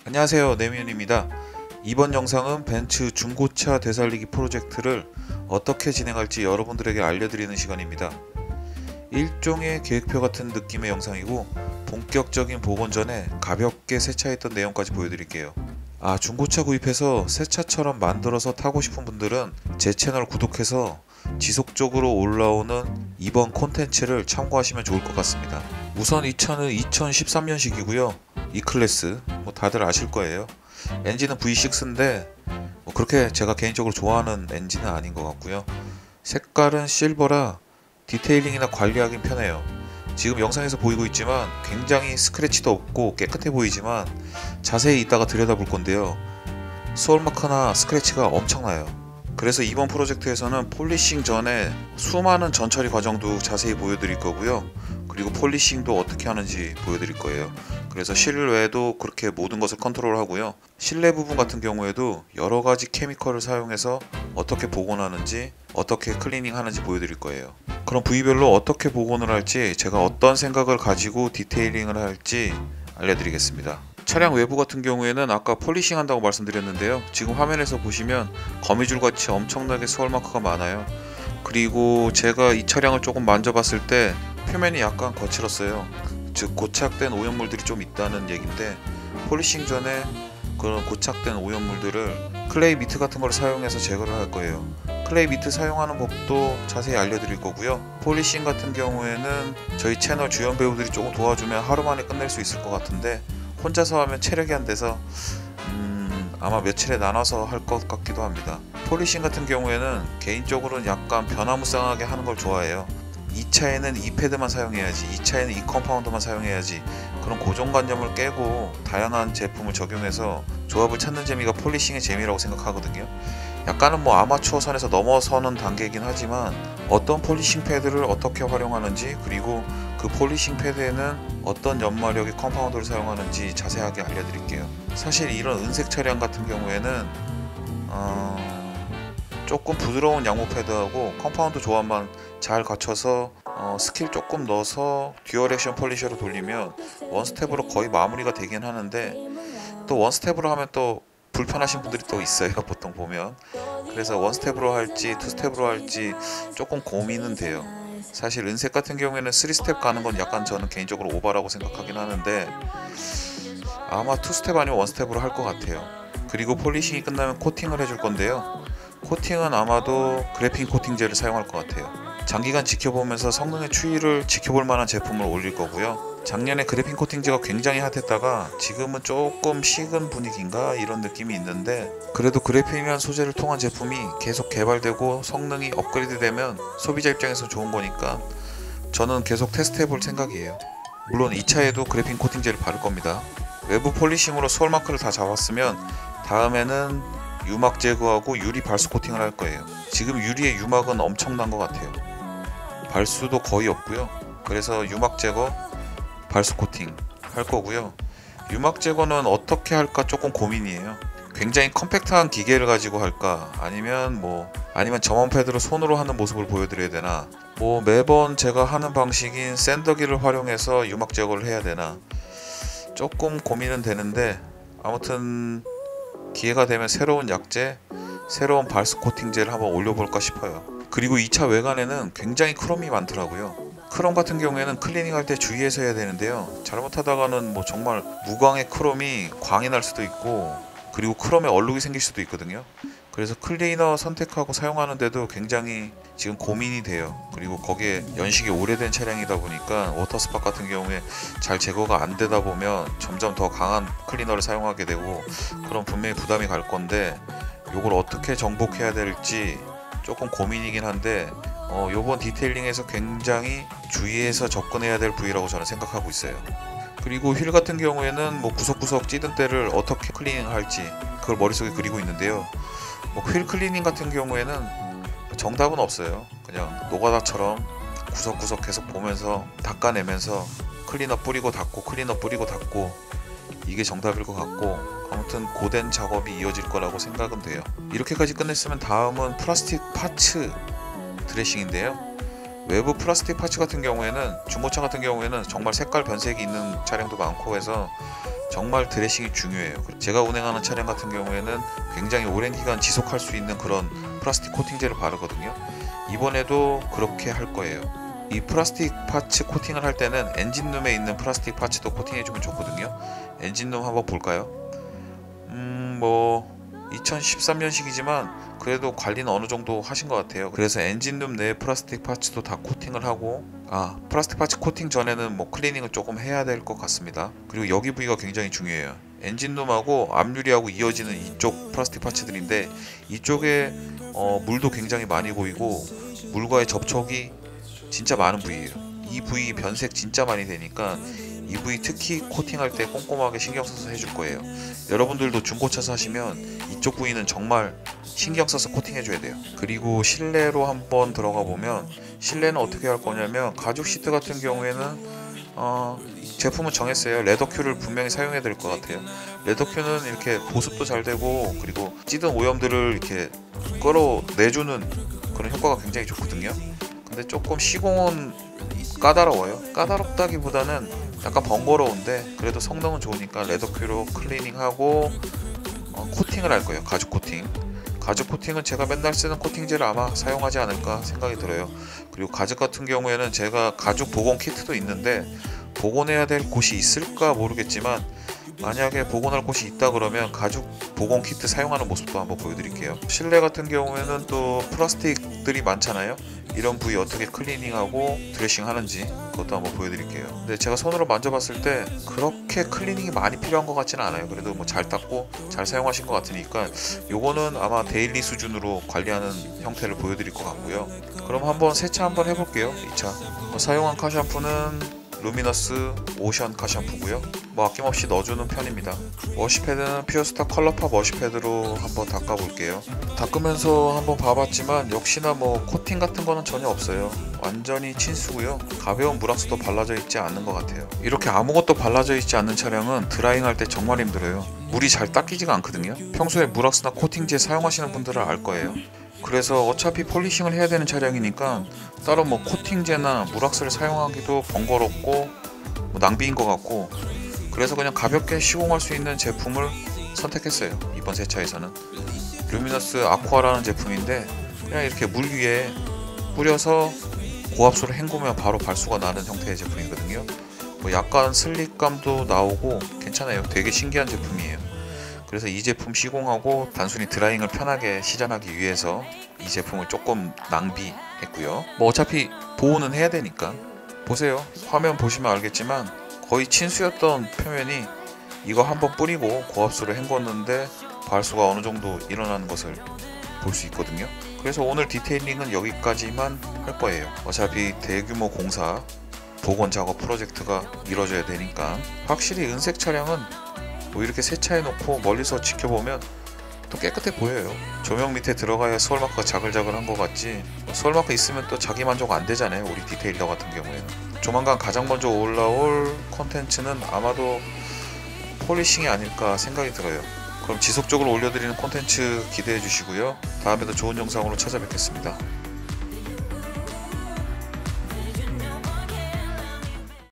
안녕하세요, 내미윤입니다. 이번 영상은 벤츠 중고차 되살리기 프로젝트를 어떻게 진행할지 여러분들에게 알려드리는 시간입니다. 일종의 계획표 같은 느낌의 영상이고 본격적인 복원 전에 가볍게 세차했던 내용까지 보여드릴게요. 중고차 구입해서 새 차처럼 만들어서 타고 싶은 분들은 제 채널 구독해서 지속적으로 올라오는 이번 콘텐츠를 참고하시면 좋을 것 같습니다. 우선 이 차는 2013년식이고요. E클래스 다들 아실 거예요. 엔진은 V6인데 그렇게 제가 개인적으로 좋아하는 엔진은 아닌 것 같고요. 색깔은 실버라 디테일링이나 관리하긴 편해요. 지금 영상에서 보이고 있지만 굉장히 스크래치도 없고 깨끗해 보이지만 자세히 이따가 들여다볼 건데요. 소울마크나 스크래치가 엄청나요. 그래서 이번 프로젝트에서는 폴리싱 전에 수많은 전처리 과정도 자세히 보여드릴 거고요. 그리고 폴리싱도 어떻게 하는지 보여드릴 거예요. 그래서 실외에도 그렇게 모든 것을 컨트롤 하고요. 실내 부분 같은 경우에도 여러가지 케미컬을 사용해서 어떻게 복원하는지 어떻게 클리닝 하는지 보여드릴 거예요. 그럼 부위별로 어떻게 복원을 할지 제가 어떤 생각을 가지고 디테일링을 할지 알려드리겠습니다. 차량 외부 같은 경우에는 아까 폴리싱 한다고 말씀드렸는데요. 지금 화면에서 보시면 거미줄 같이 엄청나게 스월마크가 많아요. 그리고 제가 이 차량을 조금 만져봤을 때 표면이 약간 거칠었어요. 즉 고착된 오염물들이 좀 있다는 얘긴데, 폴리싱 전에 그런 고착된 오염물들을 클레이 미트 같은 걸 사용해서 제거를 할 거예요. 클레이 미트 사용하는 법도 자세히 알려드릴 거고요. 폴리싱 같은 경우에는 저희 채널 주연 배우들이 조금 도와주면 하루 만에 끝낼 수 있을 것 같은데 혼자서 하면 체력이 안 돼서 아마 며칠에 나눠서 할 것 같기도 합니다. 폴리싱 같은 경우에는 개인적으로는 약간 변화무쌍하게 하는 걸 좋아해요. 이 차에는 이 패드만 사용해야지, 이 차에는 이 컴파운더만 사용해야지, 그런 고정관념을 깨고 다양한 제품을 적용해서 조합을 찾는 재미가 폴리싱의 재미라고 생각하거든요. 약간은 아마추어 선에서 넘어서는 단계이긴 하지만 어떤 폴리싱 패드를 어떻게 활용하는지, 그리고 그 폴리싱 패드에는 어떤 연마력의 컴파운더를 사용하는지 자세하게 알려드릴게요. 사실 이런 은색 차량 같은 경우에는 조금 부드러운 양모 패드하고 컴파운드 조합만 잘 갖춰서 스킬 조금 넣어서 듀얼 액션 폴리셔로 돌리면 원스텝으로 거의 마무리가 되긴 하는데, 또 원스텝으로 하면 또 불편하신 분들이 또 있어요. 보통 보면. 그래서 원스텝으로 할지 투스텝으로 할지 조금 고민은 돼요. 사실 은색 같은 경우에는 3스텝 가는 건 약간 저는 개인적으로 오바라고 생각하긴 하는데 아마 투스텝 아니면 원스텝으로 할 것 같아요. 그리고 폴리싱이 끝나면 코팅을 해줄 건데요. 코팅은 아마도 그래핀 코팅제를 사용할 것 같아요. 장기간 지켜보면서 성능의 추이를 지켜볼 만한 제품을 올릴 거고요. 작년에 그래핀 코팅제가 굉장히 핫했다가 지금은 조금 식은 분위기인가 이런 느낌이 있는데, 그래도 그래핀이라는 소재를 통한 제품이 계속 개발되고 성능이 업그레이드 되면 소비자 입장에서 좋은 거니까 저는 계속 테스트 해볼 생각이에요. 물론 이 차에도 그래핀 코팅제를 바를 겁니다. 외부 폴리싱으로 스월마크를 다 잡았으면 다음에는 유막 제거하고 유리 발수 코팅을 할 거예요. 지금 유리의 유막은 엄청난 것 같아요. 발수도 거의 없고요. 그래서 유막 제거, 발수 코팅 할 거고요. 유막 제거는 어떻게 할까 조금 고민이에요. 굉장히 컴팩트한 기계를 가지고 할까, 아니면 점원 패드로 손으로 하는 모습을 보여드려야 되나, 매번 제가 하는 방식인 샌더기를 활용해서 유막 제거를 해야 되나 조금 고민은 되는데, 아무튼 기회가 되면 새로운 약재, 새로운 발수 코팅제를 한번 올려볼까 싶어요. 그리고 이 차 외관에는 굉장히 크롬이 많더라고요. 크롬 같은 경우에는 클리닝할 때 주의해서 해야 되는데요. 잘못하다가는 정말 무광의 크롬이 광이 날 수도 있고, 그리고 크롬에 얼룩이 생길 수도 있거든요. 그래서 클리너 선택하고 사용하는데도 굉장히 지금 고민이 돼요. 그리고 거기에 연식이 오래된 차량이다 보니까 워터스팟 같은 경우에 잘 제거가 안 되다 보면 점점 더 강한 클리너를 사용하게 되고, 그럼 분명히 부담이 갈 건데 요걸 어떻게 정복해야 될지 조금 고민이긴 한데, 요번 디테일링에서 굉장히 주의해서 접근해야 될 부위라고 저는 생각하고 있어요. 그리고 휠 같은 경우에는 구석구석 찌든 때를 어떻게 클리닝 할지 그걸 머릿속에 그리고 있는데요. 휠 클리닝 같은 경우에는 정답은 없어요. 그냥 노가다처럼 구석구석 계속 보면서 닦아내면서 클리너 뿌리고 닦고, 클리너 뿌리고 닦고, 이게 정답일 것 같고, 아무튼 고된 작업이 이어질 거라고 생각은 돼요. 이렇게까지 끝냈으면 다음은 플라스틱 파츠 드레싱인데요. 외부 플라스틱 파츠 같은 경우에는 중고차 같은 경우에는 정말 색깔 변색이 있는 차량도 많고 해서 정말 드레싱이 중요해요. 제가 운행하는 차량 같은 경우에는 굉장히 오랜 기간 지속할 수 있는 그런 플라스틱 코팅제를 바르거든요. 이번에도 그렇게 할 거예요. 이 플라스틱 파츠 코팅을 할 때는 엔진룸에 있는 플라스틱 파츠도 코팅해주면 좋거든요. 엔진룸 한번 볼까요? 뭐 2013년식이지만 그래도 관리는 어느 정도 하신 것 같아요. 그래서 엔진룸 내 플라스틱 파츠도 다 코팅을 하고, 플라스틱 파츠 코팅 전에는 뭐 클리닝을 조금 해야 될 것 같습니다. 그리고 여기 부위가 굉장히 중요해요. 엔진룸하고 앞유리하고 이어지는 이쪽 플라스틱 파츠들인데, 이쪽에 물도 굉장히 많이 고이고 물과의 접촉이 진짜 많은 부위예요. 이 부위 변색 진짜 많이 되니까 이 부위 특히 코팅할 때 꼼꼼하게 신경 써서 해줄 거예요. 여러분들도 중고차 사시면 이쪽 부위는 정말 신경 써서 코팅해 줘야 돼요. 그리고 실내로 한번 들어가 보면, 실내는 어떻게 할 거냐면, 가죽 시트 같은 경우에는 제품은 정했어요. 레더큐를 분명히 사용해야 될 것 같아요. 레더큐는 이렇게 보습도 잘 되고, 그리고 찌든 오염들을 이렇게 끌어내주는 그런 효과가 굉장히 좋거든요. 근데 조금 시공은 까다로워요. 까다롭다기보다는 약간 번거로운데 그래도 성능은 좋으니까 레더큐로 클리닝하고 코팅을 할 거예요. 가죽 코팅. 가죽 코팅은 제가 맨날 쓰는 코팅제를 아마 사용하지 않을까 생각이 들어요. 그리고 가죽 같은 경우에는 제가 가죽 복원 키트도 있는데, 복원해야 될 곳이 있을까 모르겠지만 만약에 복원할 곳이 있다 그러면 가죽 복원 키트 사용하는 모습도 한번 보여드릴게요. 실내 같은 경우에는 또 플라스틱들이 많잖아요. 이런 부위 어떻게 클리닝하고 드레싱 하는지 그것도 한번 보여드릴게요. 근데 제가 손으로 만져봤을 때 그렇게 클리닝이 많이 필요한 것 같지는 않아요. 그래도 뭐 잘 닦고 잘 사용하신 것 같으니까 요거는 아마 데일리 수준으로 관리하는 형태를 보여드릴 것 같고요. 그럼 한번 세차 한번 해볼게요. 이 차 사용한 카 샴푸는 루미너스 오션 카 샴푸고요. 뭐 아낌없이 넣어주는 편입니다. 워시패드는 피어스타 컬러팝 워시패드로 한번 닦아볼게요. 닦으면서 한번 봐봤지만 역시나 뭐 코팅 같은 거는 전혀 없어요. 완전히 친수고요. 가벼운 물왁스도 발라져 있지 않는 것 같아요. 이렇게 아무것도 발라져 있지 않는 차량은 드라잉할 때 정말 힘들어요. 물이 잘 닦이지가 않거든요. 평소에 물왁스나 코팅제 사용하시는 분들은 알 거예요. 그래서 어차피 폴리싱을 해야 되는 차량이니까 따로 뭐 코팅제나 물왁스를 사용하기도 번거롭고 뭐 낭비인 것 같고, 그래서 그냥 가볍게 시공할 수 있는 제품을 선택했어요. 이번 세차에서는 루미너스 아쿠아라는 제품인데, 그냥 이렇게 물 위에 뿌려서 고압수로 헹구면 바로 발수가 나는 형태의 제품이거든요. 뭐 약간 슬립감도 나오고 괜찮아요. 되게 신기한 제품이에요. 그래서 이 제품 시공하고 단순히 드라잉을 편하게 시전하기 위해서 이 제품을 조금 낭비했고요. 뭐 어차피 보호는 해야 되니까. 보세요. 화면 보시면 알겠지만 거의 친수였던 표면이 이거 한번 뿌리고 고압수로 헹궜는데 발수가 어느 정도 일어나는 것을 볼 수 있거든요. 그래서 오늘 디테일링은 여기까지만 할 거예요. 어차피 대규모 공사 복원 작업 프로젝트가 이루어져야 되니까. 확실히 은색 차량은 뭐 이렇게 세차해 놓고 멀리서 지켜보면 또 깨끗해 보여요. 조명 밑에 들어가야 스월마크가 자글자글한 것 같지, 스월마크 있으면 또 자기 만족 안 되잖아요. 우리 디테일러 같은 경우에는. 조만간 가장 먼저 올라올 콘텐츠는 아마도 폴리싱이 아닐까 생각이 들어요. 그럼 지속적으로 올려드리는 콘텐츠 기대해 주시고요. 다음에도 좋은 영상으로 찾아뵙겠습니다.